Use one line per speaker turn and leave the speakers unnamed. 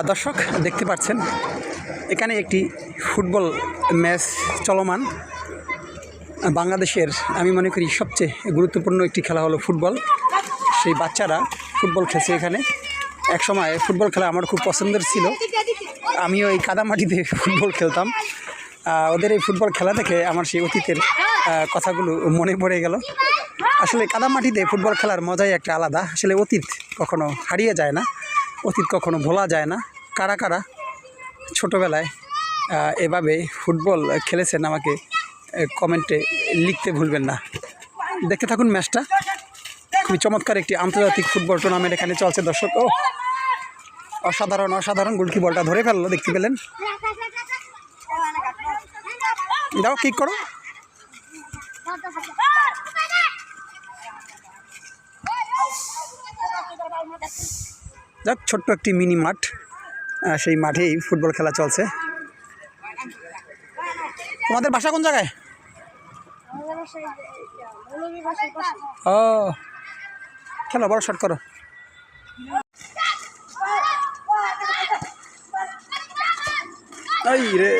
দর্শক দেখতে পাচ্ছেন এখানে একটি ফুটবল ম্যাচ চলমান। বাংলাদেশের আমি মনে করি সবচেয়ে গুরুত্বপূর্ণ একটি খেলা হলো ফুটবল। সেই বাচ্চারা ফুটবল খেলছে এখানে। এক সময় ফুটবল খেলা আমার খুব পছন্দের ছিল, আমিও এই কাদামাটিতে ফুটবল খেলতাম। ওদের এই ফুটবল খেলা দেখে আমার সেই অতীতের কথাগুলো মনে পড়ে গেল। আসলে কাদামাটিতে ফুটবল খেলার মজাই একটা আলাদা। আসলে অতীত কখনো হারিয়ে যায় না, অতীত কখনো ভোলা যায় না। কারা কারা ছোটোবেলায় এভাবে ফুটবল খেলেছেন আমাকে কমেন্টে লিখতে ভুলবেন না। দেখতে থাকুন ম্যাচটা। খুবই চমৎকার একটি আন্তর্জাতিক ফুটবল টুর্নামেন্ট এখানে চলছে। দর্শক ও অসাধারণ অসাধারণ গোলকি বলটা ধরে ফেললো, দেখতে পেলেন। দাও কিক করো। যাক, ছোট্ট একটি মিনি মাঠ, সেই মাঠেই ফুটবল খেলা চলছে। তোমাদের বাসা কোন জায়গায়? ও খেলো, বড় শট করো। এই রে